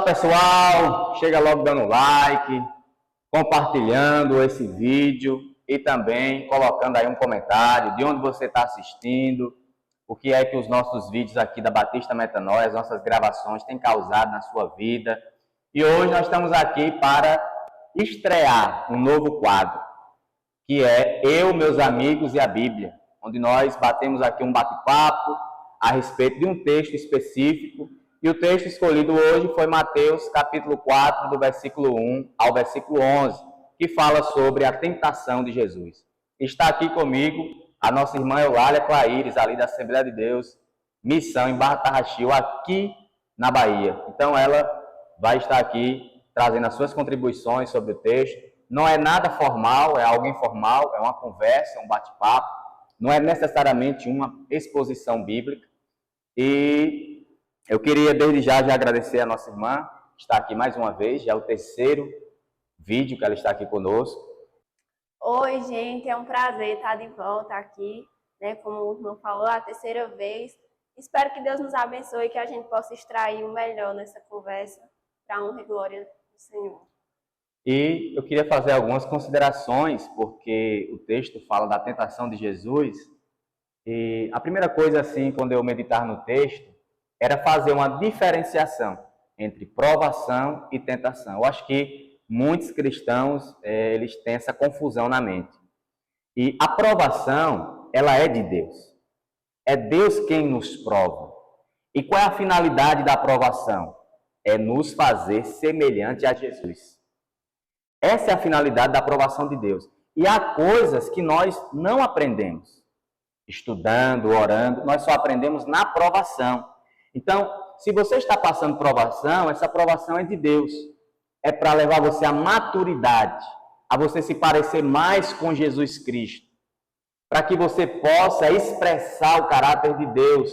pessoal, chega logo dando like, compartilhando esse vídeo e também colocando aí um comentário de onde você está assistindo, o que é que os nossos vídeos aqui da Batista Metanoia, as nossas gravações têm causado na sua vida. E hoje nós estamos aqui para estrear um novo quadro, que é Eu, Meus Amigos e a Bíblia, onde nós batemos aqui um bate-papo a respeito de um texto específico. E o texto escolhido hoje foi Mateus capítulo 4, do versículo 1 ao versículo 11, que fala sobre a tentação de Jesus. Está aqui comigo a nossa irmã Eulália Claires, ali da Assembleia de Deus, Missão em Barra Tarraxil, aqui na Bahia. Então ela vai estar aqui trazendo as suas contribuições sobre o texto. Não é nada formal, é algo informal, é uma conversa, é um bate-papo, não é necessariamente uma exposição bíblica. E eu queria desde já agradecer a nossa irmã, que está aqui mais uma vez, já é o terceiro vídeo que ela está aqui conosco. Oi, gente, é um prazer estar de volta aqui, né? Como o irmão falou, a terceira vez. Espero que Deus nos abençoe e que a gente possa extrair o melhor nessa conversa, para a honra e glória do Senhor. E eu queria fazer algumas considerações, porque o texto fala da tentação de Jesus. E a primeira coisa, assim, quando eu meditar no texto, era fazer uma diferenciação entre provação e tentação. Eu acho que muitos cristãos, eles têm essa confusão na mente. E a provação, ela é de Deus. É Deus quem nos prova. E qual é a finalidade da provação? É nos fazer semelhante a Jesus. Essa é a finalidade da aprovação de Deus. E há coisas que nós não aprendemos. Estudando, orando, nós só aprendemos na provação. Então, se você está passando provação, essa provação é de Deus. É para levar você à maturidade, a você se parecer mais com Jesus Cristo. Para que você possa expressar o caráter de Deus,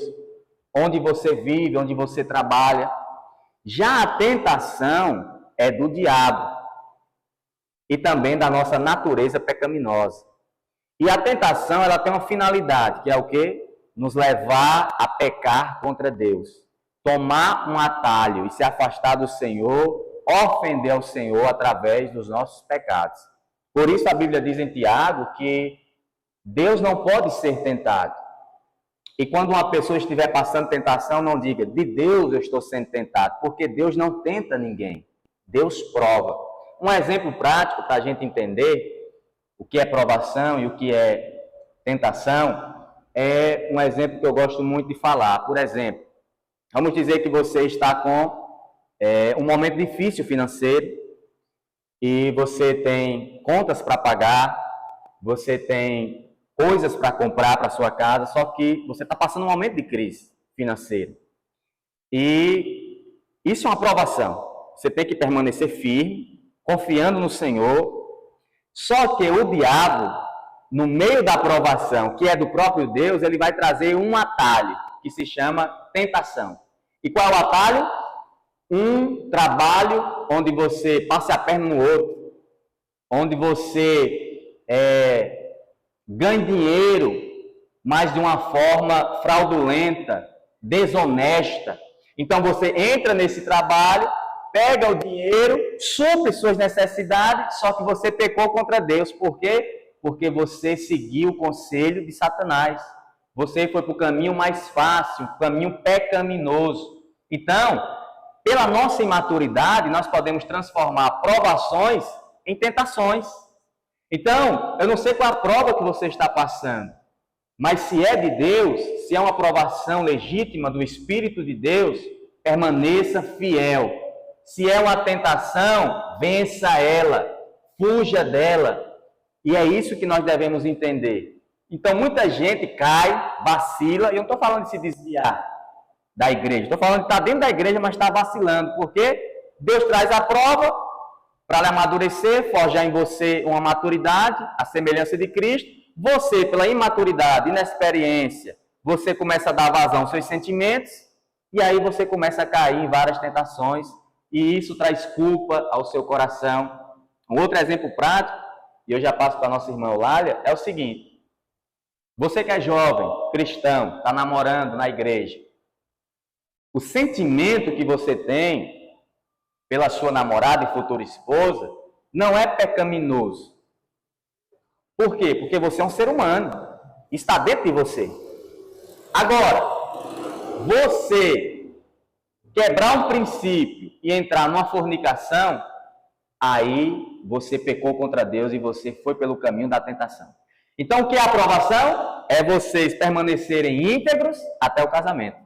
onde você vive, onde você trabalha. Já a tentação é do diabo e também da nossa natureza pecaminosa. E a tentação, ela tem uma finalidade, que é o quê? Nos levar a pecar contra Deus. Tomar um atalho e se afastar do Senhor, ofender ao Senhor através dos nossos pecados. Por isso a Bíblia diz em Tiago que Deus não pode ser tentado. E quando uma pessoa estiver passando tentação, não diga, de Deus eu estou sendo tentado, porque Deus não tenta ninguém. Deus prova. Um exemplo prático para a gente entender o que é provação e o que é tentação, é um exemplo que eu gosto muito de falar. Por exemplo, vamos dizer que você está com um momento difícil financeiro e você tem contas para pagar, você tem coisas para comprar para sua casa, só que você está passando um momento de crise financeira. E isso é uma provação. Você tem que permanecer firme, confiando no Senhor. Só que o diabo, no meio da provação, que é do próprio Deus, ele vai trazer um atalho, que se chama tentação. E qual é o atalho? Um trabalho onde você passe a perna no outro, onde você ganhe dinheiro, mas de uma forma fraudulenta, desonesta. Então você entra nesse trabalho, pega o dinheiro, supre suas necessidades, só que você pecou contra Deus. Por quê? Porque você seguiu o conselho de Satanás. Você foi para o caminho mais fácil, o caminho pecaminoso. Então, pela nossa imaturidade, nós podemos transformar provações em tentações. Então, eu não sei qual a prova que você está passando, mas se é de Deus, se é uma provação legítima do Espírito de Deus, permaneça fiel. Se é uma tentação, vença ela, fuja dela. E é isso que nós devemos entender. Então, muita gente cai, vacila, e eu não estou falando de se desviar da igreja, estou falando de estar dentro da igreja, mas está vacilando, porque Deus traz a prova para lhe amadurecer, forjar em você uma maturidade, a semelhança de Cristo. Você, pela imaturidade, inexperiência, você começa a dar vazão aos seus sentimentos, e aí você começa a cair em várias tentações, e isso traz culpa ao seu coração. Um outro exemplo prático, e eu já passo para a nossa irmã Eulália, é o seguinte: você que é jovem, cristão, está namorando na igreja, o sentimento que você tem pela sua namorada e futura esposa, não é pecaminoso. Por quê? Porque você é um ser humano. Está dentro de você. Agora, você quebrar um princípio e entrar numa fornicação, aí você pecou contra Deus e você foi pelo caminho da tentação. Então, o que é a aprovação? É vocês permanecerem íntegros até o casamento.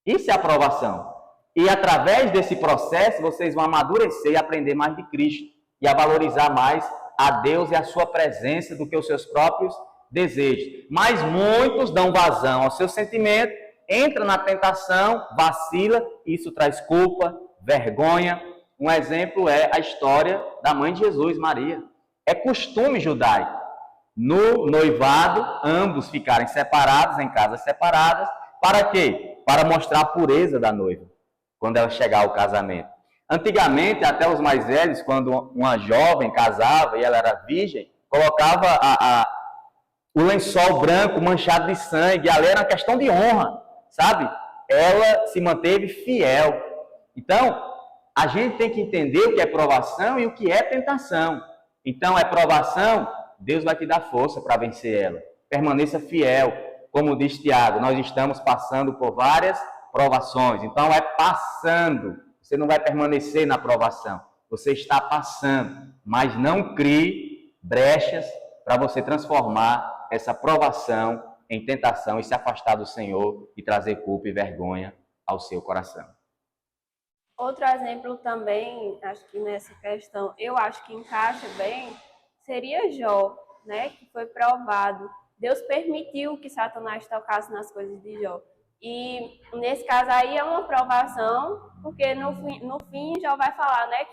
Isso é aprovação. E através desse processo, vocês vão amadurecer e aprender mais de Cristo. E a valorizar mais a Deus e a sua presença do que os seus próprios desejos. Mas muitos dão vazão ao seu sentimento, entram na tentação, vacila, isso traz culpa, vergonha. Um exemplo é a história da mãe de Jesus, Maria. É costume judaico. No noivado, ambos ficarem separados, em casas separadas. Para quê? Para mostrar a pureza da noiva, quando ela chegar ao casamento. Antigamente, até os mais velhos, quando uma jovem casava e ela era virgem, colocava o lençol branco manchado de sangue. Ali era uma questão de honra, sabe? Ela se manteve fiel. Então, a gente tem que entender o que é provação e o que é tentação. Então, é provação, Deus vai te dar força para vencer ela. Permaneça fiel. Como diz Tiago, nós estamos passando por várias provações. Então, é passando. Você não vai permanecer na provação. Você está passando. Mas não crie brechas para você transformar essa provação em tentação e se afastar do Senhor e trazer culpa e vergonha ao seu coração. Outro exemplo também, acho que nessa questão, eu acho que encaixa bem, seria Jó, né? Que foi provado. Deus permitiu que Satanás tocasse nas coisas de Jó. E nesse caso aí é uma provação, porque no fim Jó vai falar, né?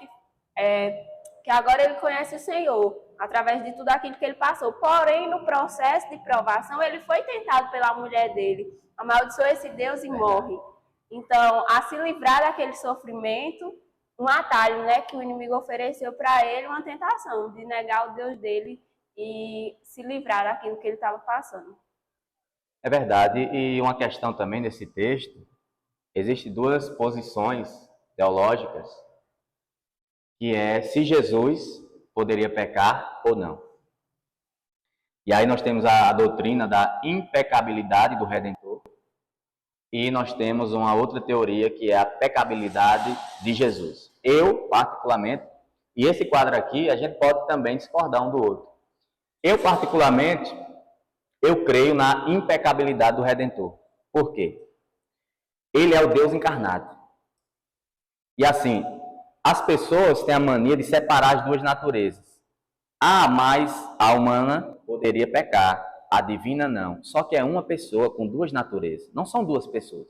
Que agora ele conhece o Senhor, através de tudo aquilo que ele passou. Porém, no processo de provação, ele foi tentado pela mulher dele. Amaldiçoou esse Deus e morre. Então, a se livrar daquele sofrimento, um atalho, né, que o inimigo ofereceu para ele, uma tentação de negar o Deus dele e se livrar daquilo que ele estava passando. É verdade. E uma questão também nesse texto, existem duas posições teológicas, que é se Jesus poderia pecar ou não. E aí nós temos a doutrina da impecabilidade do Redentor, e nós temos uma outra teoria que é a pecabilidade de Jesus. Eu, particularmente, e esse quadro aqui, a gente pode também discordar um do outro. Eu, particularmente, eu creio na impecabilidade do Redentor. Por quê? Ele é o Deus encarnado. E assim, as pessoas têm a mania de separar as duas naturezas. Ah, mas a humana poderia pecar. A divina não. Só que é uma pessoa com duas naturezas. Não são duas pessoas.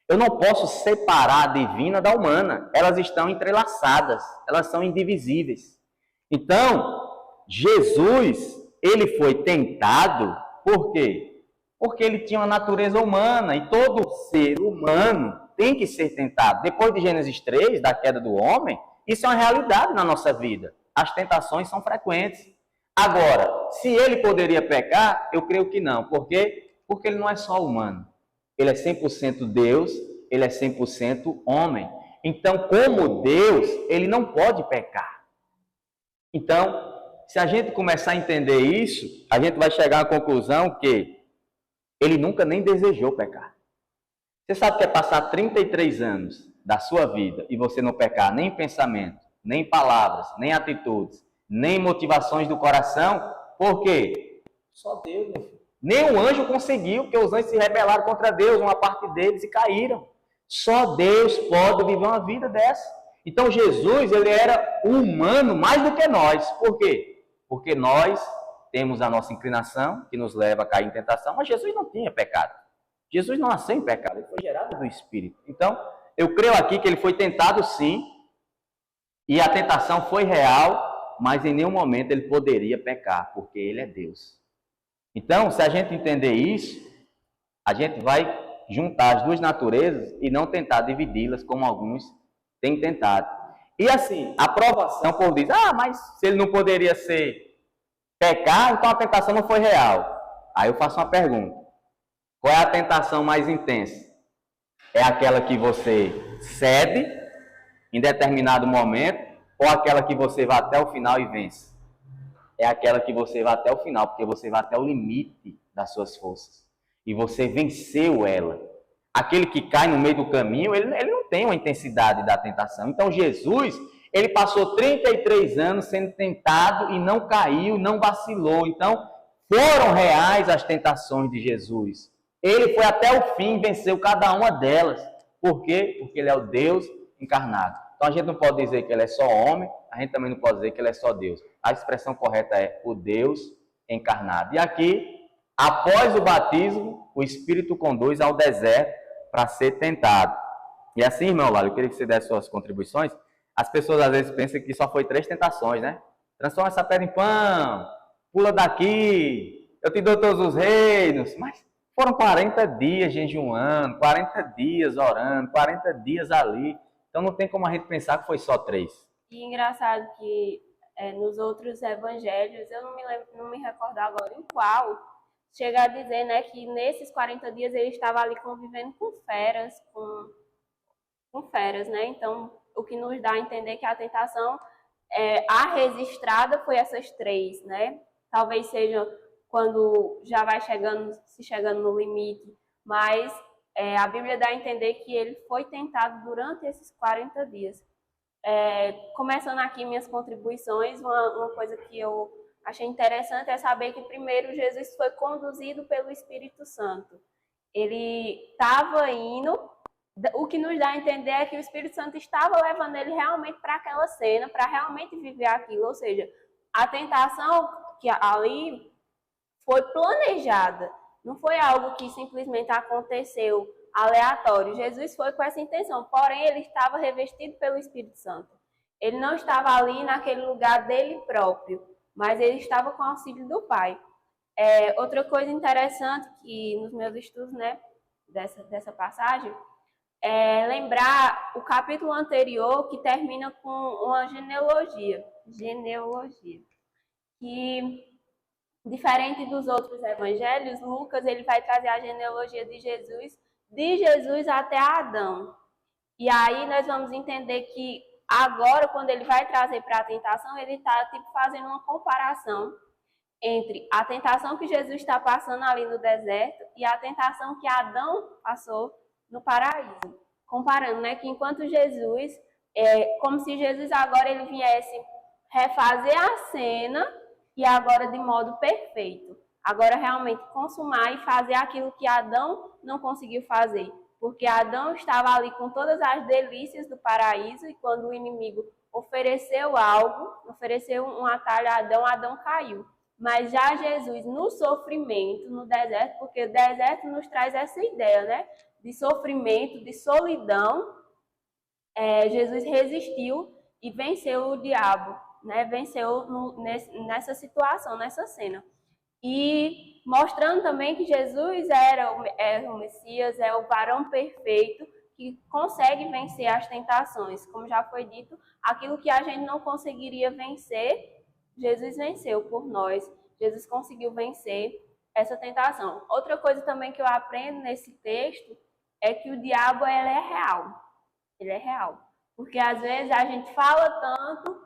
Eu não posso separar a divina da humana. Elas estão entrelaçadas. Elas são indivisíveis. Então, Jesus, ele foi tentado. Por quê? Porque ele tinha uma natureza humana. E todo ser humano tem que ser tentado. Depois de Gênesis 3, da queda do homem, isso é uma realidade na nossa vida. As tentações são frequentes. Agora, se ele poderia pecar, eu creio que não. Por quê? Porque ele não é só humano. Ele é 100% Deus, ele é 100% homem. Então, como Deus, ele não pode pecar. Então, se a gente começar a entender isso, a gente vai chegar à conclusão que ele nunca nem desejou pecar. Você sabe que é passar 33 anos da sua vida e você não pecar nem em pensamento, nem em palavras, nem em atitudes, nem motivações do coração? Por quê? Só Deus, meu filho. Nem o anjo conseguiu, porque os anjos se rebelaram contra Deus, uma parte deles, e caíram. Só Deus pode viver uma vida dessa. Então Jesus, ele era humano mais do que nós. Por quê? Porque nós temos a nossa inclinação, que nos leva a cair em tentação, mas Jesus não tinha pecado. Jesus não nasceu em pecado, ele foi gerado do Espírito. Então, eu creio aqui que ele foi tentado sim, e a tentação foi real, mas em nenhum momento ele poderia pecar, porque ele é Deus. Então, se a gente entender isso, a gente vai juntar as duas naturezas e não tentar dividi-las como alguns têm tentado. E assim, a provação por diz, mas se ele não poderia ser pecar, então a tentação não foi real. Aí eu faço uma pergunta. Qual é a tentação mais intensa? É aquela que você cede em determinado momento, ou aquela que você vai até o final e vence? É aquela que você vai até o final, porque você vai até o limite das suas forças. E você venceu ela. Aquele que cai no meio do caminho, ele não tem uma intensidade da tentação. Então Jesus, ele passou 33 anos sendo tentado e não caiu, não vacilou. Então foram reais as tentações de Jesus. Ele foi até o fim, venceu cada uma delas. Por quê? Porque ele é o Deus encarnado. Então a gente não pode dizer que ele é só homem, a gente também não pode dizer que ele é só Deus. A expressão correta é o Deus encarnado. E aqui, após o batismo, o Espírito conduz ao deserto para ser tentado. E assim, irmão Lalo, eu queria que você desse suas contribuições. As pessoas às vezes pensam que só foi 3 tentações, né? Transforma essa pedra em pão, pula daqui, eu te dou todos os reinos. Mas foram 40 dias jejuando, 40 dias orando, 40 dias ali. Então não tem como a gente pensar que foi só 3. E engraçado que nos outros evangelhos, eu não me recordo agora em qual, chega a dizer, né, que nesses 40 dias ele estava ali convivendo com feras, né? Então, o que nos dá a entender que a tentação, a registrada foi essas 3, né? Talvez seja quando já vai chegando no limite, mas a Bíblia dá a entender que ele foi tentado durante esses 40 dias. Começando aqui minhas contribuições, uma coisa que eu achei interessante é saber que primeiro Jesus foi conduzido pelo Espírito Santo. Ele estava indo, o que nos dá a entender é que o Espírito Santo estava levando ele realmente para aquela cena, para realmente viver aquilo, ou seja, a tentação que ali foi planejada, não foi algo que simplesmente aconteceu aleatório. Jesus foi com essa intenção, porém ele estava revestido pelo Espírito Santo. Ele não estava ali naquele lugar dele próprio, mas ele estava com o auxílio do Pai. Outra coisa interessante que nos meus estudos, né, dessa passagem, é lembrar o capítulo anterior que termina com uma genealogia, que diferente dos outros evangelhos, Lucas ele vai trazer a genealogia de Jesus até Adão. E aí nós vamos entender que agora, quando ele vai trazer para a tentação, ele está fazendo uma comparação entre a tentação que Jesus está passando ali no deserto e a tentação que Adão passou no paraíso. Comparando, né, que enquanto Jesus, como se Jesus agora ele viesse refazer a cena e agora de modo perfeito. Agora realmente consumar e fazer aquilo que Adão não conseguiu fazer. Porque Adão estava ali com todas as delícias do paraíso e quando o inimigo ofereceu algo, ofereceu um atalho a Adão caiu. Mas já Jesus no sofrimento, no deserto, porque o deserto nos traz essa ideia, né? De sofrimento, de solidão, Jesus resistiu e venceu o diabo, né? Venceu nessa situação, nessa cena. E mostrando também que Jesus é o Messias, é o varão perfeito que consegue vencer as tentações. Como já foi dito, aquilo que a gente não conseguiria vencer, Jesus venceu por nós. Jesus conseguiu vencer essa tentação. Outra coisa também que eu aprendo nesse texto é que o diabo ele é real. Ele é real. Porque às vezes a gente fala tanto,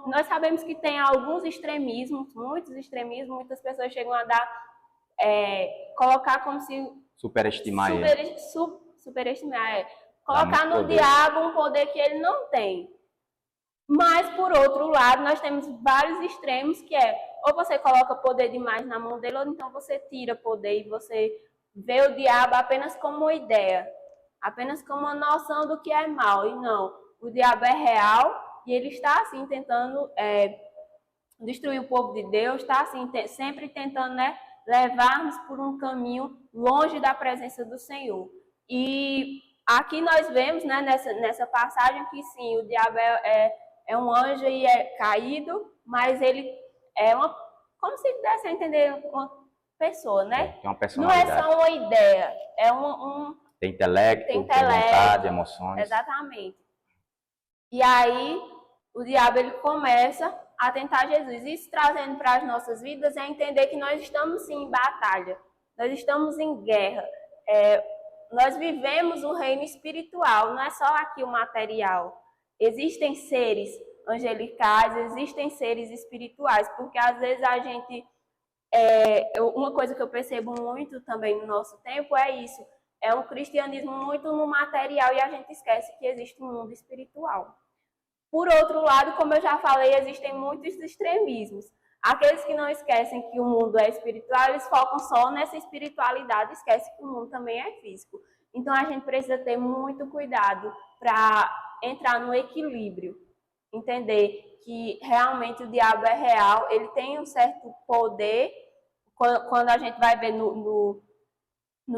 nós sabemos que tem alguns extremismos, muitos extremismos, muitas pessoas chegam a colocar como se... Superestimar ele. Superestimar, colocar no diabo um poder que ele não tem. Mas, por outro lado, nós temos vários extremos que ou você coloca poder demais na mão dele, ou então você tira poder e você vê o diabo apenas como uma ideia, apenas como uma noção do que é mal. E não, o diabo é real e ele está, assim, tentando destruir o povo de Deus, está, assim, sempre tentando, né, levar-nos por um caminho longe da presença do Senhor. E aqui nós vemos, né, nessa passagem que, sim, o diabo é um anjo e é caído, mas ele como se desse a entender uma pessoa, né? É uma Não personalidade. é só uma ideia, tem intelecto, tem vontade, emoções. Exatamente. E aí, o diabo ele começa a tentar Jesus. Isso trazendo para as nossas vidas é entender que nós estamos sim em batalha, nós estamos em guerra. Nós vivemos um reino espiritual, não é só aqui o material. Existem seres angelicais, existem seres espirituais, porque às vezes a gente... uma coisa que eu percebo muito também no nosso tempo é isso. É um cristianismo muito no material e a gente esquece que existe um mundo espiritual. Por outro lado, como eu já falei, existem muitos extremismos. Aqueles que não esquecem que o mundo é espiritual, eles focam só nessa espiritualidade e esquecem que o mundo também é físico. Então a gente precisa ter muito cuidado para entrar no equilíbrio. Entender que realmente o diabo é real, ele tem um certo poder. Quando a gente vai ver no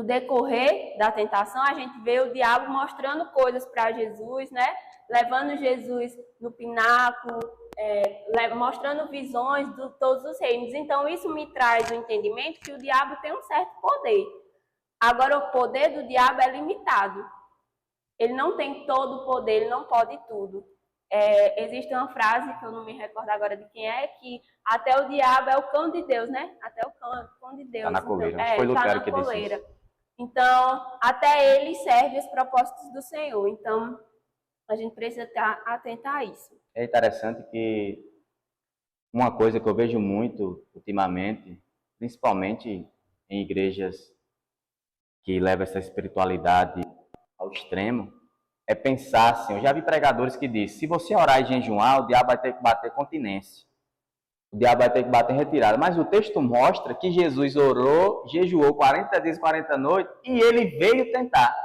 decorrer da tentação, a gente vê o diabo mostrando coisas para Jesus, né? Levando Jesus no pináculo, mostrando visões de todos os reinos. Então, isso me traz o entendimento que o diabo tem um certo poder. Agora, o poder do diabo é limitado. Ele não tem todo o poder, ele não pode tudo. Existe uma frase, que eu não me recordo agora de quem é, que até o diabo é o cão de Deus, né? Até o cão de Deus. Está na coleira. Então, foi Lutero tá que disse isso. Então, até ele serve os propósitos do Senhor. Então, a gente precisa estar atento a isso. É interessante que uma coisa que eu vejo muito ultimamente, principalmente em igrejas que levam essa espiritualidade ao extremo, é pensar assim, eu já vi pregadores que dizem, se você orar e jejuar, o diabo vai ter que bater continência. O diabo vai ter que bater retirada. Mas o texto mostra que Jesus orou, jejuou 40 dias e 40 noites e ele veio tentar.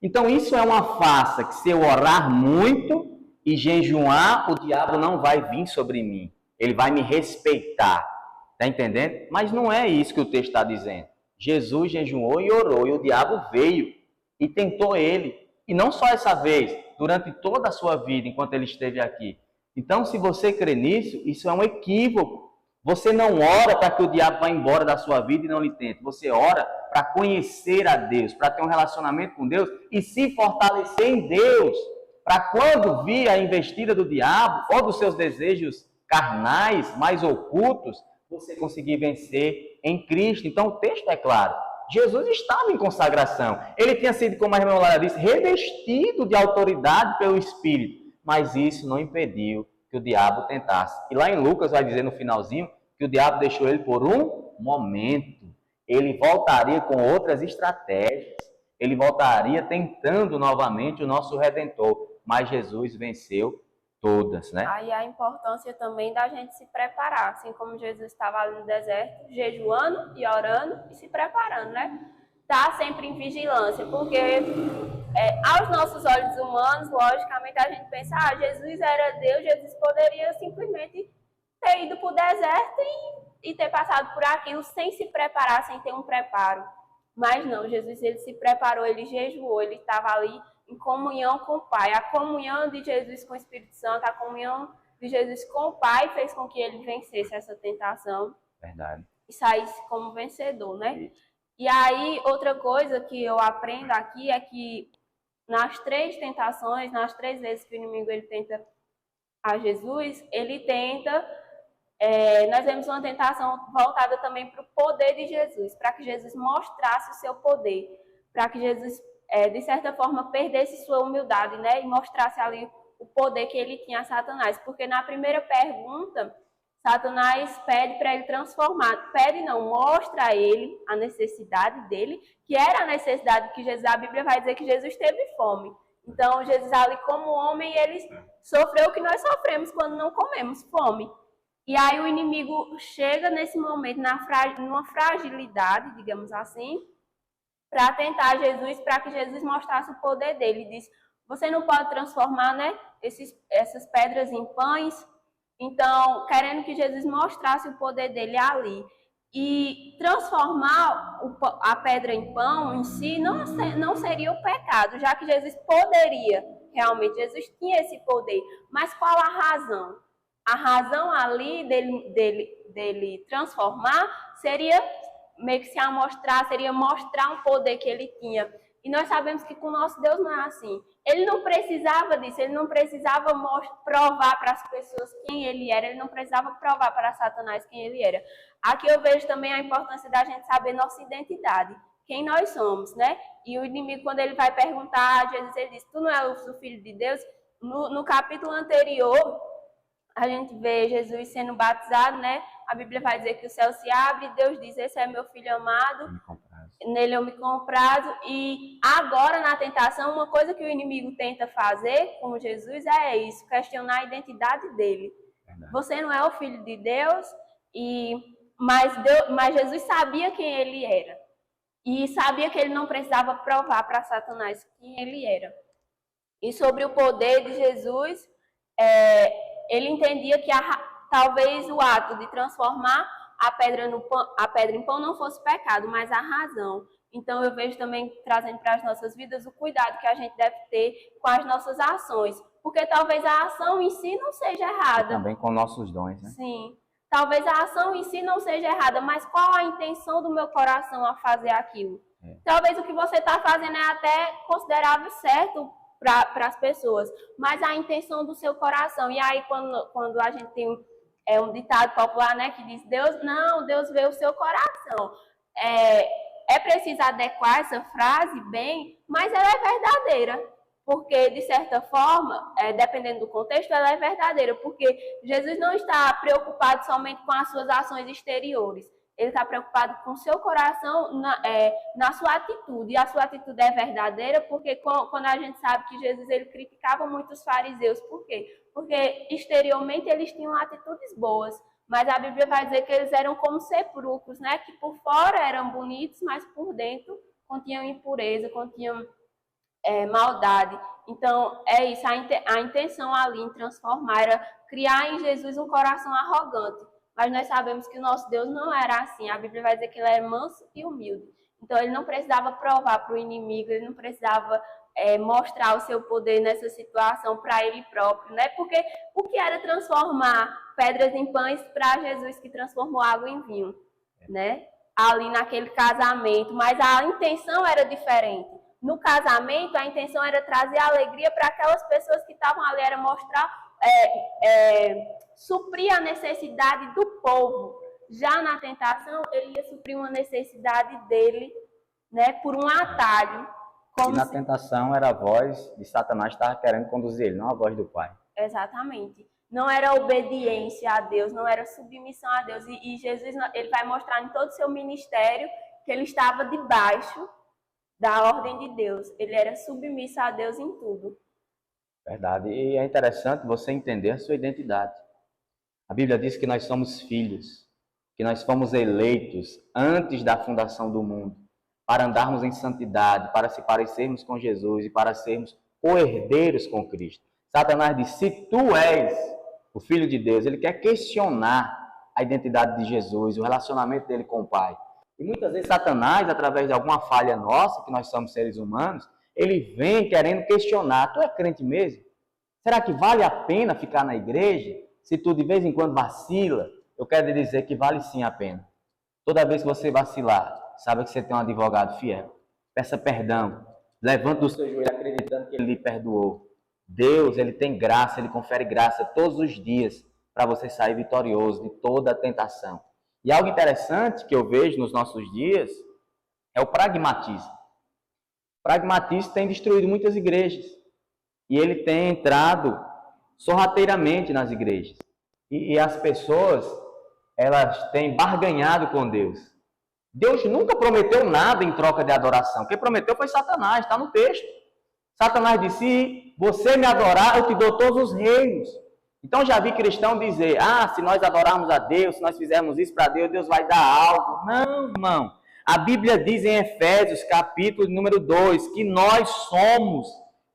Então isso é uma farsa, que se eu orar muito e jejuar, o diabo não vai vir sobre mim. Ele vai me respeitar. Está entendendo? Mas não é isso que o texto está dizendo. Jesus jejuou e orou e o diabo veio e tentou ele. E não só essa vez, durante toda a sua vida, enquanto ele esteve aqui. Então, se você crê nisso, isso é um equívoco. Você não ora para que o diabo vá embora da sua vida e não lhe tente. Você ora para conhecer a Deus, para ter um relacionamento com Deus e se fortalecer em Deus. Para quando vir a investida do diabo ou dos seus desejos carnais, mais ocultos, você conseguir vencer em Cristo. Então, o texto é claro. Jesus estava em consagração. Ele tinha sido, como a irmã Lara disse, revestido de autoridade pelo Espírito. Mas isso não impediu que o diabo tentasse. E lá em Lucas vai dizer no finalzinho que o diabo deixou ele por um momento. Ele voltaria com outras estratégias. Ele voltaria tentando novamente o nosso Redentor. Mas Jesus venceu todas, né? Aí a importância também da gente se preparar, assim como Jesus estava ali no deserto, jejuando e orando e se preparando, né? Tá sempre em vigilância, porque aos nossos olhos humanos, logicamente a gente pensa, Jesus era Deus, Jesus poderia simplesmente ter ido para o deserto e ter passado por aquilo sem se preparar, sem ter um preparo. Mas não, Jesus ele se preparou, ele jejuou, ele estava ali em comunhão com o Pai. A comunhão de Jesus com o Espírito Santo, a comunhão de Jesus com o Pai fez com que ele vencesse essa tentação. Verdade. E saísse como vencedor, né? Isso. E aí, outra coisa que eu aprendo aqui é que nas 3 tentações, nas 3 vezes que o inimigo ele tenta a Jesus, ele tenta... nós vemos uma tentação voltada também para o poder de Jesus, para que Jesus mostrasse o seu poder, para que Jesus, de certa forma, perdesse sua humildade, né? E mostrasse ali o poder que ele tinha a Satanás. Porque na primeira pergunta, Satanás pede para ele transformar. Pede não, mostra a ele a necessidade dele, que era a necessidade que Jesus, a Bíblia vai dizer que Jesus teve fome. Então, Jesus ali como homem, ele sofreu o que nós sofremos quando não comemos, fome. E aí o inimigo chega nesse momento, numa fragilidade, digamos assim, para tentar Jesus, para que Jesus mostrasse o poder dele. Ele diz, você não pode transformar, né, essas pedras em pães. Então, querendo que Jesus mostrasse o poder dele ali. E transformar a pedra em pão em si não seria o pecado, já que Jesus poderia, realmente, Jesus tinha esse poder. Mas qual a razão? A razão ali dele transformar seria meio que se amostrar, seria mostrar um poder que ele tinha. E nós sabemos que com o nosso Deus não é assim. Ele não precisava disso, ele não precisava provar para as pessoas quem ele era, ele não precisava provar para Satanás quem ele era. Aqui eu vejo também a importância da gente saber nossa identidade, quem nós somos, né? E o inimigo, quando ele vai perguntar a Jesus, ele diz, tu não és o filho de Deus? No capítulo anterior, a gente vê Jesus sendo batizado, né? A Bíblia vai dizer que o céu se abre e Deus diz, esse é meu filho amado, nele eu me comprazo. E agora, na tentação, uma coisa que o inimigo tenta fazer com Jesus é isso, questionar a identidade dele. Verdade. Você não é o filho de Deus, mas Jesus sabia quem ele era. E sabia que ele não precisava provar para Satanás quem ele era. E sobre o poder de Jesus, ele entendia que talvez o ato de transformar a pedra em pão não fosse pecado, mas a razão. Então eu vejo também, trazendo para as nossas vidas, o cuidado que a gente deve ter com as nossas ações. Porque talvez a ação em si não seja errada. E também com nossos dons, né? Sim. Talvez a ação em si não seja errada, mas qual a intenção do meu coração a fazer aquilo? Talvez o que você está fazendo é até considerável certo para as pessoas, mas a intenção do seu coração. E aí, quando a gente tem um ditado popular, né, que diz, Deus vê o seu coração. É preciso adequar essa frase bem, mas ela é verdadeira. Porque, de certa forma, dependendo do contexto, ela é verdadeira. Porque Jesus não está preocupado somente com as suas ações exteriores. Ele está preocupado com o seu coração, na sua atitude. E a sua atitude é verdadeira porque quando a gente sabe que Jesus ele criticava muito os fariseus. Por quê? Porque exteriormente eles tinham atitudes boas. Mas a Bíblia vai dizer que eles eram como sepulcros, né? Que por fora eram bonitos, mas por dentro continham impureza, continham maldade. Então, é isso. A intenção ali em transformar era criar em Jesus um coração arrogante. Mas nós sabemos que o nosso Deus não era assim. A Bíblia vai dizer que ele era manso e humilde. Então, ele não precisava provar para o inimigo, ele não precisava mostrar o seu poder nessa situação para ele próprio, né? Porque o que era transformar pedras em pães para Jesus que transformou água em vinho, né? Ali naquele casamento. Mas a intenção era diferente. No casamento, a intenção era trazer alegria para aquelas pessoas que estavam ali, era mostrar, suprir a necessidade do povo. Já na tentação, ele ia suprir uma necessidade dele, né, por um atalho. E na tentação era a voz de Satanás que estava querendo conduzir ele, não a voz do Pai. Exatamente. Não era obediência a Deus, não era submissão a Deus. E Jesus ele vai mostrar em todo o seu ministério que ele estava debaixo da ordem de Deus. Ele era submisso a Deus em tudo. Verdade. E é interessante você entender a sua identidade. A Bíblia diz que nós somos filhos, que nós fomos eleitos antes da fundação do mundo, para andarmos em santidade, para se parecermos com Jesus e para sermos co-herdeiros com Cristo. Satanás diz, se tu és o Filho de Deus, ele quer questionar a identidade de Jesus, o relacionamento dele com o Pai. E muitas vezes Satanás, através de alguma falha nossa, que nós somos seres humanos, ele vem querendo questionar, tu é crente mesmo? Será que vale a pena ficar na igreja? Se tu de vez em quando vacila, eu quero dizer que vale sim a pena. Toda vez que você vacilar, saiba que você tem um advogado fiel. Peça perdão. Levante do seu joelho acreditando que ele lhe perdoou. Deus, ele tem graça, ele confere graça todos os dias para você sair vitorioso de toda a tentação. E algo interessante que eu vejo nos nossos dias é o pragmatismo. O pragmatismo tem destruído muitas igrejas. E ele tem entrado sorrateiramente nas igrejas. E as pessoas, elas têm barganhado com Deus. Deus nunca prometeu nada em troca de adoração. Quem prometeu foi Satanás, está no texto. Satanás disse, se você me adorar, eu te dou todos os reinos. Então já vi cristão dizer, se nós adorarmos a Deus, se nós fizermos isso para Deus, Deus vai dar algo. Não, irmão. A Bíblia diz em Efésios, capítulo número 2, que nós somos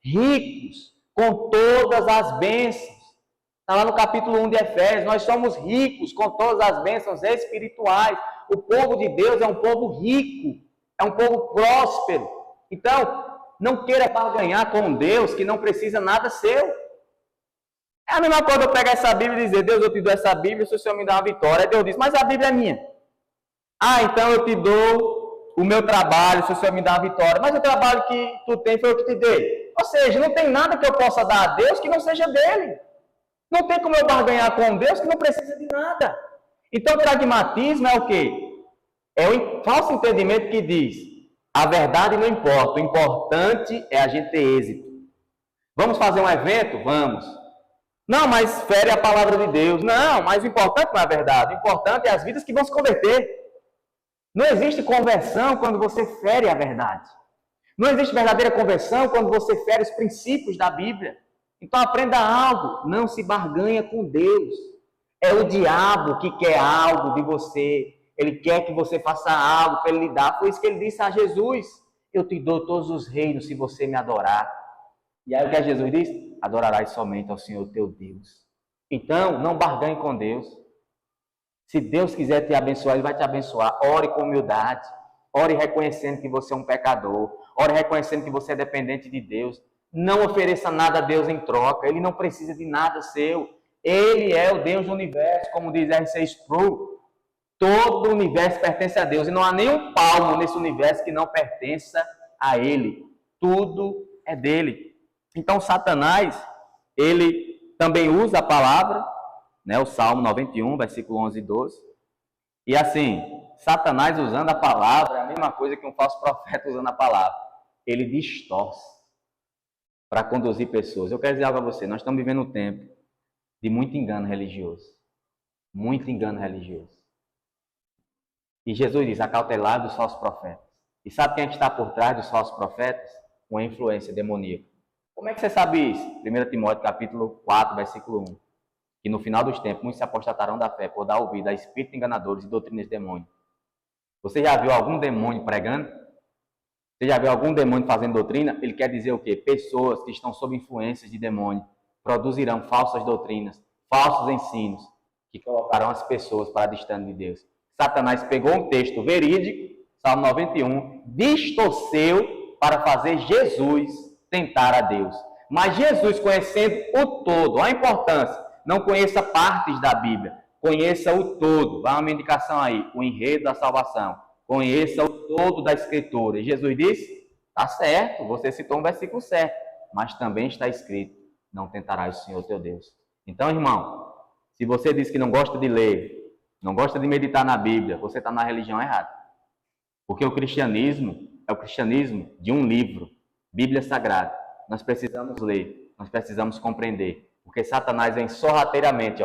ricos com todas as bênçãos. Está lá no capítulo 1 de Efésios, nós somos ricos com todas as bênçãos espirituais. O povo de Deus é um povo rico, é um povo próspero. Então, não queira barganhar com Deus que não precisa nada seu. É a mesma coisa eu pegar essa Bíblia e dizer, Deus, eu te dou essa Bíblia se o Senhor me dá uma vitória. Aí Deus diz, mas a Bíblia é minha. Então eu te dou o meu trabalho se o Senhor me dá uma vitória. Mas o trabalho que tu tem foi eu que te dei. Ou seja, não tem nada que eu possa dar a Deus que não seja dele. Não tem como eu barganhar com Deus que não precisa de nada. Então o pragmatismo é o quê? É o falso entendimento que diz, a verdade não importa, o importante é a gente ter êxito. Vamos fazer um evento? Vamos. Não, mas fere a palavra de Deus. Não, mas o importante não é a verdade. O importante é as vidas que vão se converter. Não existe conversão quando você fere a verdade. Não existe verdadeira conversão quando você fere os princípios da Bíblia. Então aprenda algo, não se barganha com Deus. É o diabo que quer algo de você. Ele quer que você faça algo para ele lhe dar. Foi isso que ele disse a Jesus. Eu te dou todos os reinos se você me adorar. E aí o que Jesus disse? Adorarás somente ao Senhor teu Deus. Então, não barganhe com Deus. Se Deus quiser te abençoar, Ele vai te abençoar. Ore com humildade. Ore reconhecendo que você é um pecador. Ore reconhecendo que você é dependente de Deus. Não ofereça nada a Deus em troca. Ele não precisa de nada seu. Ele é o Deus do universo, como diz R.C. Sproul. Todo o universo pertence a Deus. E não há nenhum palmo nesse universo que não pertença a Ele. Tudo é dele. Então, Satanás, ele também usa a palavra, né, o Salmo 91, versículo 11 e 12. E assim, Satanás usando a palavra é a mesma coisa que um falso profeta usando a palavra. Ele distorce para conduzir pessoas. Eu quero dizer algo a você, nós estamos vivendo um tempo de muito engano religioso. Muito engano religioso. E Jesus diz, acautelado dos falsos profetas. E sabe quem está por trás dos falsos profetas? Uma influência demoníaca. Como é que você sabe isso? 1 Timóteo capítulo 4, versículo 1. Que no final dos tempos, muitos se apostatarão da fé por dar ouvido a espíritos enganadores e doutrinas de demônio. Você já viu algum demônio pregando? Você já viu algum demônio fazendo doutrina? Ele quer dizer o quê? Pessoas que estão sob influências de demônio produzirão falsas doutrinas, falsos ensinos, que colocarão as pessoas para distante de Deus. Satanás pegou um texto verídico, Salmo 91, distorceu para fazer Jesus tentar a Deus. Mas Jesus, conhecendo o todo, a importância, não conheça partes da Bíblia, conheça o todo. Vai uma indicação aí, o enredo da salvação. Conheça o todo da Escritura. E Jesus disse, está certo, você citou um versículo certo, mas também está escrito, não tentarás o Senhor teu Deus. Então, irmão, se você diz que não gosta de ler, não gosta de meditar na Bíblia, você está na religião errada. Porque o cristianismo é o cristianismo de um livro, Bíblia Sagrada. Nós precisamos ler, nós precisamos compreender. Porque Satanás vem sorrateiramente,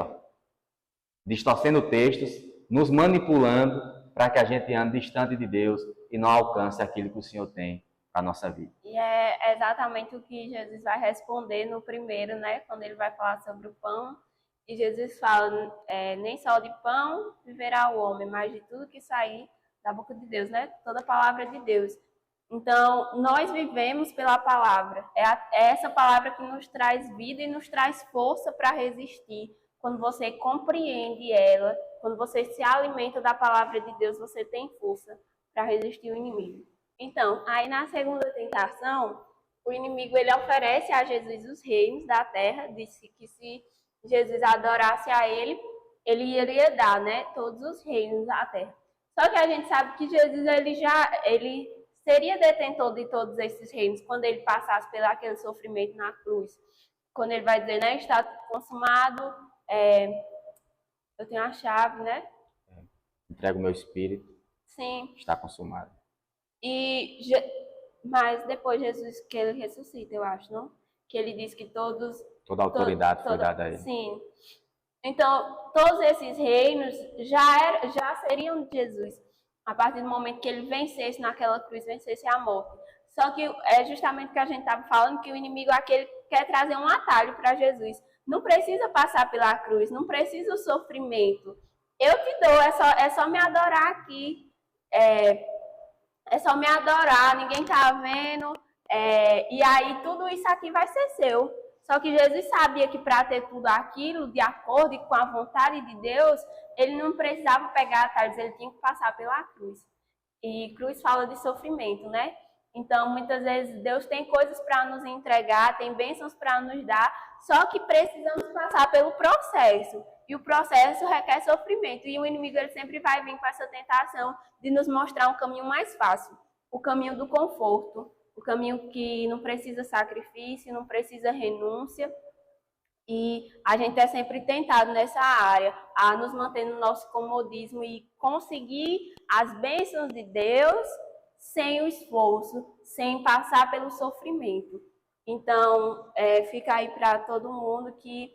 distorcendo textos, nos manipulando para que a gente ande distante de Deus e não alcance aquilo que o Senhor tem para a nossa vida. E é exatamente o que Jesus vai responder no primeiro, né? Quando ele vai falar sobre o pão. E Jesus fala, nem só de pão viverá o homem, mas de tudo que sair da boca de Deus, né? Toda a palavra de Deus. Então, nós vivemos pela palavra. É essa palavra que nos traz vida e nos traz força para resistir. Quando você compreende ela, quando você se alimenta da palavra de Deus, você tem força para resistir o inimigo. Então, aí na segunda tentação, o inimigo ele oferece a Jesus os reinos da terra, disse que se Jesus adorasse a ele, ele iria dar, né, todos os reinos da terra. Só que a gente sabe que Jesus ele seria detentor de todos esses reinos quando ele passasse pelo aquele sofrimento na cruz. Quando ele vai dizer, né, está consumado, eu tenho a chave, né? Entrego o meu espírito. Sim. Está consumado. Mas depois Jesus, que ele ressuscita, eu acho, não? Que ele diz que toda a autoridade foi dada a ele. Sim. Então, todos esses reinos já seriam de Jesus. A partir do momento que ele vencesse naquela cruz, vencesse a morte. Só que é justamente o que a gente estava falando, que o inimigo aquele quer trazer um atalho para Jesus. Não precisa passar pela cruz, não precisa o sofrimento. Eu te dou, é só me adorar aqui. É só me adorar, ninguém está vendo. E aí tudo isso aqui vai ser seu. Só que Jesus sabia que para ter tudo aquilo de acordo com a vontade de Deus, ele não precisava pegar atalhos, ele tinha que passar pela cruz. E cruz fala de sofrimento, né? Então, muitas vezes, Deus tem coisas para nos entregar, tem bênçãos para nos dar, só que precisamos passar pelo processo. E o processo requer sofrimento. E o inimigo ele sempre vai vir com essa tentação de nos mostrar um caminho mais fácil. O caminho do conforto, o caminho que não precisa sacrifício, não precisa renúncia. E a gente é sempre tentado nessa área a nos manter no nosso comodismo e conseguir as bênçãos de Deus sem o esforço, sem passar pelo sofrimento. Então, fica aí para todo mundo que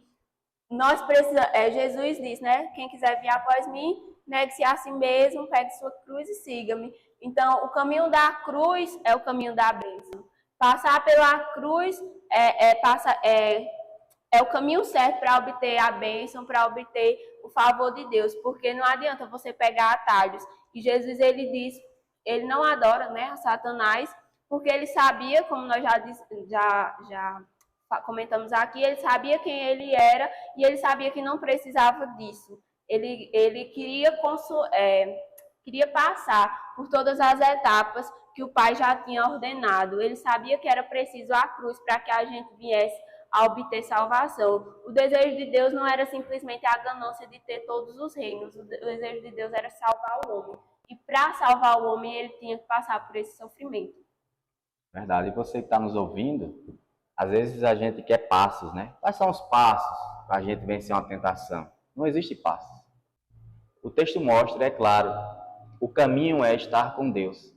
nós precisamos, Jesus diz, né? Quem quiser vir após mim, negue-se a si mesmo, pegue sua cruz e siga-me. Então, o caminho da cruz é o caminho da bênção. Passar pela cruz é o caminho certo para obter a bênção, para obter o favor de Deus, porque não adianta você pegar atalhos. E Jesus, ele diz, ele não adora, né, a Satanás, porque ele sabia, como nós já comentamos aqui, ele sabia quem ele era e ele sabia que não precisava disso. Ele queria passar por todas as etapas que o Pai já tinha ordenado. Ele sabia que era preciso a cruz para que a gente viesse a obter salvação. O desejo de Deus não era simplesmente a ganância de ter todos os reinos. O desejo de Deus era salvar o homem. E para salvar o homem, ele tinha que passar por esse sofrimento. Verdade. E você que está nos ouvindo, às vezes a gente quer passos, né? Quais são os passos para a gente vencer uma tentação? Não existe passos. O texto mostra, é claro, o caminho é estar com Deus,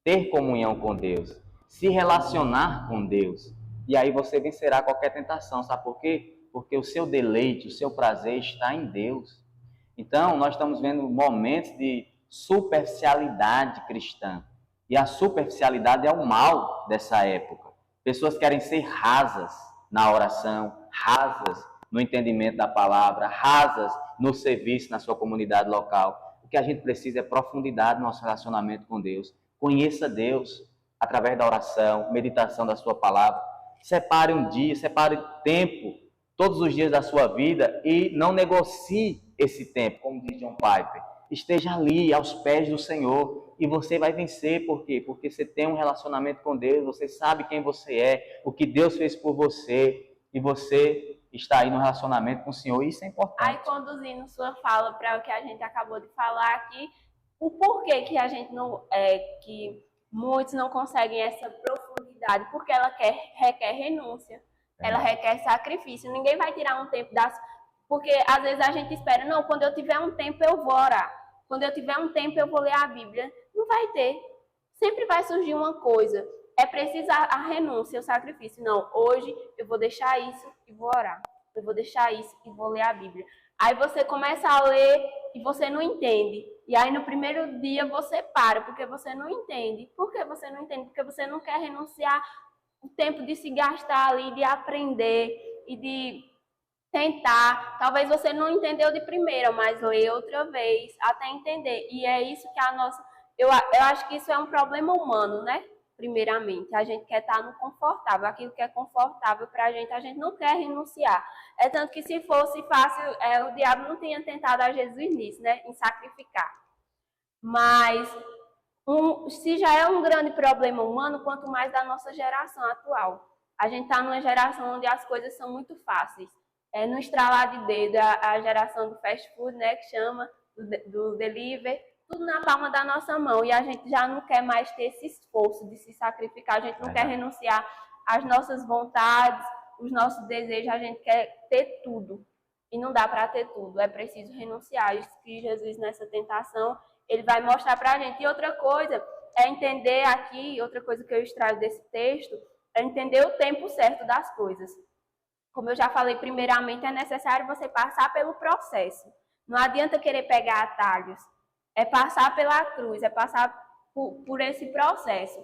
ter comunhão com Deus, se relacionar com Deus. E aí você vencerá qualquer tentação. Sabe por quê? Porque o seu deleite, o seu prazer está em Deus. Então, nós estamos vendo momentos de superficialidade cristã. E a superficialidade é o mal dessa época. Pessoas querem ser rasas na oração, rasas no entendimento da palavra, rasas no serviço na sua comunidade local. O que a gente precisa é profundidade no nosso relacionamento com Deus. Conheça Deus através da oração, meditação da sua palavra. Separe um dia, separe tempo, todos os dias da sua vida e não negocie esse tempo, como diz John Piper. Esteja ali, aos pés do Senhor, e você vai vencer. Por quê? Porque você tem um relacionamento com Deus, você sabe quem você é, o que Deus fez por você, e você está aí no relacionamento com o Senhor, e isso é importante. Aí, conduzindo sua fala para o que a gente acabou de falar aqui, o porquê que a gente não, que muitos não conseguem essa profundidade, porque ela requer renúncia, ela requer sacrifício. Ninguém vai tirar um tempo porque às vezes a gente espera, não, quando eu tiver um tempo eu vou orar, quando eu tiver um tempo eu vou ler a Bíblia. Não vai ter. Sempre vai surgir uma coisa. É preciso a renúncia, o sacrifício. Não, hoje eu vou deixar isso e vou orar. Eu vou deixar isso e vou ler a Bíblia. Aí você começa a ler e você não entende. E aí no primeiro dia você para, porque você não entende. Por que você não entende? Porque você não quer renunciar o tempo de se gastar ali, de aprender e de tentar. Talvez você não entendeu de primeira, mas lê outra vez até entender. E é isso que a nossa... Eu acho que isso é um problema humano, né? Primeiramente, a gente quer estar no confortável. Aquilo que é confortável para a gente não quer renunciar. É tanto que se fosse fácil, o diabo não tinha tentado a Jesus nisso, né? Em sacrificar. Mas se já é um grande problema humano, quanto mais da nossa geração atual. A gente está numa geração onde as coisas são muito fáceis. No estralar de dedo, a geração do fast food, né, que chama, do delivery, tudo na palma da nossa mão. E a gente já não quer mais ter esse esforço de se sacrificar, a gente não quer renunciar às nossas vontades, os nossos desejos, a gente quer ter tudo. E não dá para ter tudo, é preciso renunciar. Isso que Jesus, nessa tentação, ele vai mostrar para a gente. E outra coisa é entender aqui, outra coisa que eu extraio desse texto, é entender o tempo certo das coisas. Como eu já falei, primeiramente é necessário você passar pelo processo. Não adianta querer pegar atalhos. É passar pela cruz, é passar por esse processo.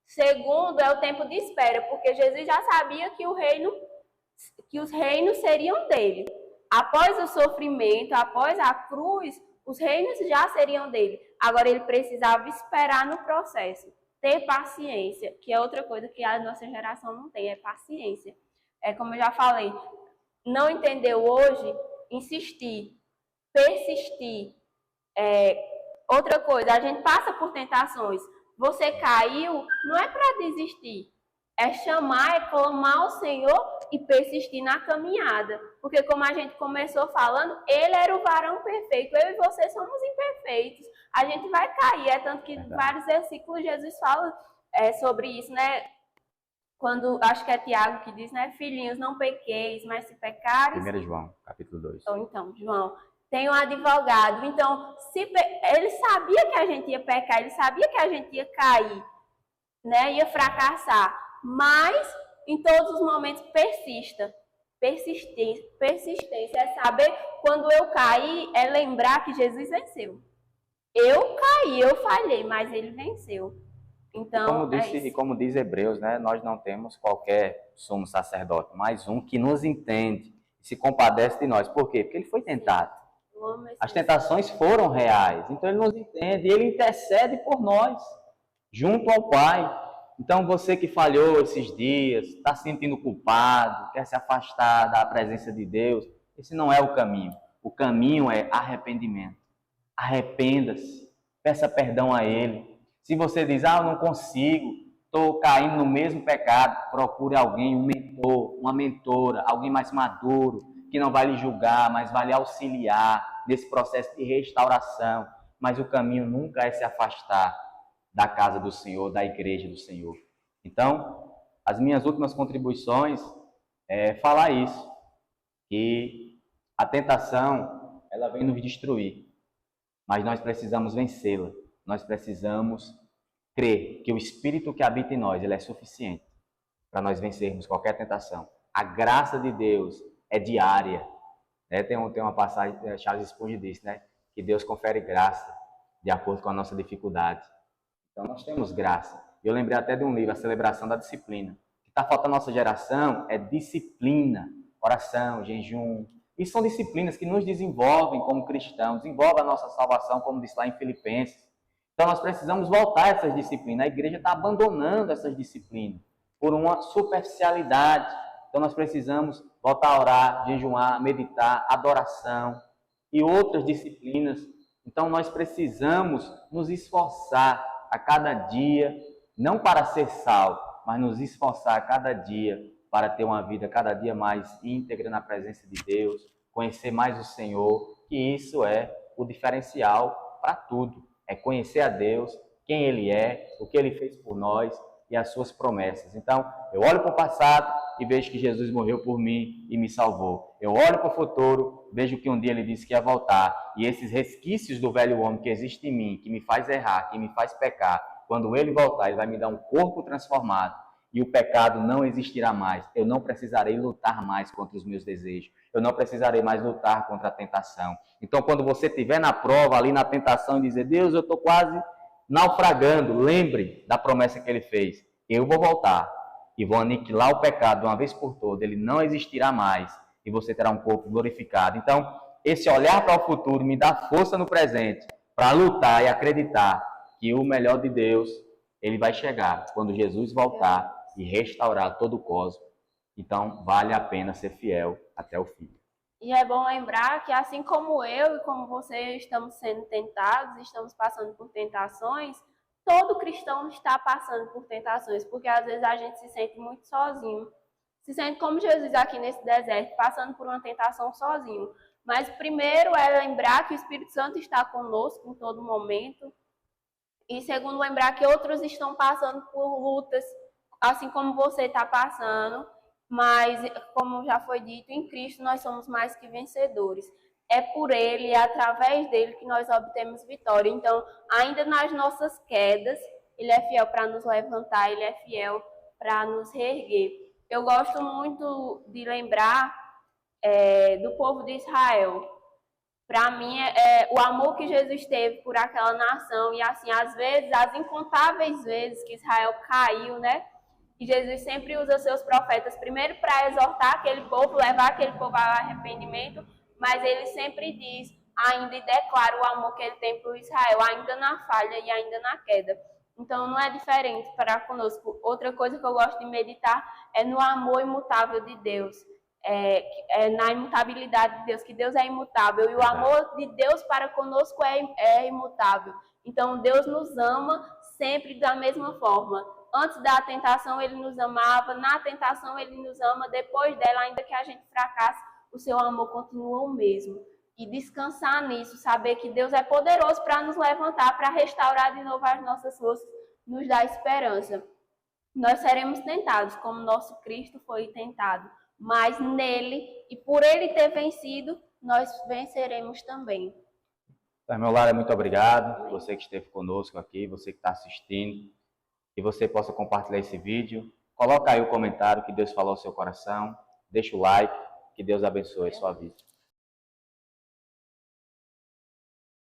Segundo, é o tempo de espera, porque Jesus já sabia que os reinos seriam dele. Após o sofrimento, após a cruz, os reinos já seriam dele. Agora ele precisava esperar no processo. Ter paciência, que é outra coisa que a nossa geração não tem, é paciência. Como eu já falei, não entendeu hoje, insistir, persistir. Outra coisa, a gente passa por tentações. Você caiu, não é para desistir. É chamar, é clamar ao Senhor e persistir na caminhada. Porque como a gente começou falando, ele era o varão perfeito. Eu e você somos imperfeitos. A gente vai cair. É tanto que em vários versículos Jesus fala sobre isso, né? Quando, acho que é Tiago que diz, né? Filhinhos, não pequeis, mas se pecares... 1 João, capítulo 2. Então, João, tem um advogado. Então, ele sabia que a gente ia pecar, ele sabia que a gente ia cair, né? Ia fracassar. Mas em todos os momentos persista. Persistência é saber quando eu caí, é lembrar que Jesus venceu. Eu caí, eu falhei, mas ele venceu. Então, como diz Hebreus, né, nós não temos qualquer sumo sacerdote, mas um que nos entende, se compadece de nós. Por quê? Porque ele foi tentado. As tentações foram reais, então ele nos entende, e ele intercede por nós, junto ao Pai. Então você que falhou esses dias, está se sentindo culpado, quer se afastar da presença de Deus, esse não é o caminho. O caminho é arrependimento. Arrependa-se, peça perdão a Ele. Se você diz, eu não consigo, estou caindo no mesmo pecado, procure alguém, um mentor, uma mentora, alguém mais maduro, que não vai lhe julgar, mas vai lhe auxiliar nesse processo de restauração. Mas o caminho nunca é se afastar da casa do Senhor, da igreja do Senhor. Então, as minhas últimas contribuições é falar isso, que a tentação, ela vem nos destruir, mas nós precisamos vencê-la. Nós precisamos crer que o Espírito que habita em nós, ele é suficiente para nós vencermos qualquer tentação. A graça de Deus é diária. Né? Tem uma passagem, Charles Spurgeon disse, né? Que Deus confere graça de acordo com a nossa dificuldade. Então nós temos graça. Eu lembrei até de um livro, A Celebração da Disciplina. O que está faltando à nossa geração é disciplina, oração, jejum. Isso são disciplinas que nos desenvolvem como cristãos, desenvolvem a nossa salvação, como diz lá em Filipenses. Então nós precisamos voltar a essas disciplinas. A igreja está abandonando essas disciplinas por uma superficialidade. Então nós precisamos voltar a orar, jejuar, meditar, adoração e outras disciplinas. Então nós precisamos nos esforçar a cada dia, não para ser salvo, mas nos esforçar a cada dia para ter uma vida cada dia mais íntegra na presença de Deus, conhecer mais o Senhor, que isso é o diferencial para tudo. É conhecer a Deus, quem Ele é, o que Ele fez por nós e as suas promessas. Então, eu olho para o passado e vejo que Jesus morreu por mim e me salvou. Eu olho para o futuro, vejo que um dia Ele disse que ia voltar. E esses resquícios do velho homem que existe em mim, que me faz errar, que me faz pecar, quando Ele voltar, Ele vai me dar um corpo transformado. E o pecado não existirá mais. Eu não precisarei lutar mais contra os meus desejos. Eu não precisarei mais lutar contra a tentação. Então, quando você estiver na prova, ali na tentação, e dizer, Deus, eu estou quase naufragando, lembre da promessa que Ele fez. Eu vou voltar e vou aniquilar o pecado de uma vez por todas. Ele não existirá mais e você terá um corpo glorificado. Então, esse olhar para o futuro me dá força no presente para lutar e acreditar que o melhor de Deus, Ele vai chegar quando Jesus voltar e restaurar todo o cosmos. Então, vale a pena ser fiel até o fim. E é bom lembrar que assim como eu e como você estamos sendo tentados, estamos passando por tentações, todo cristão está passando por tentações, porque às vezes a gente se sente muito sozinho. Se sente como Jesus aqui nesse deserto, passando por uma tentação sozinho. Mas primeiro é lembrar que o Espírito Santo está conosco em todo momento. E segundo, lembrar que outros estão passando por lutas, assim como você está passando, mas, como já foi dito, em Cristo nós somos mais que vencedores. É por Ele, é através dEle que nós obtemos vitória. Então, ainda nas nossas quedas, Ele é fiel para nos levantar, Ele é fiel para nos reerguer. Eu gosto muito de lembrar do povo de Israel. Para mim, o amor que Jesus teve por aquela nação. E assim, às vezes, as incontáveis vezes que Israel caiu, né? E Jesus sempre usa seus profetas, primeiro para exortar aquele povo, levar aquele povo ao arrependimento, mas ele sempre diz, ainda e declara o amor que ele tem por Israel, ainda na falha e ainda na queda. Então não é diferente para conosco. Outra coisa que eu gosto de meditar é no amor imutável de Deus. Na imutabilidade de Deus, que Deus é imutável, e o amor de Deus para conosco é imutável. Então Deus nos ama sempre da mesma forma. Antes da tentação Ele nos amava, na tentação Ele nos ama, depois dela, ainda que a gente fracasse, o seu amor continua o mesmo. E descansar nisso, saber que Deus é poderoso para nos levantar, para restaurar de novo as nossas forças, nos dá esperança. Nós seremos tentados, como nosso Cristo foi tentado, mas nele, e por Ele ter vencido, nós venceremos também. Meu Lara, muito obrigado. Você que esteve conosco aqui, você que está assistindo. Que você possa compartilhar esse vídeo Coloca aí o comentário que Deus falou ao seu coração. Deixa o like. Que Deus abençoe a sua vida.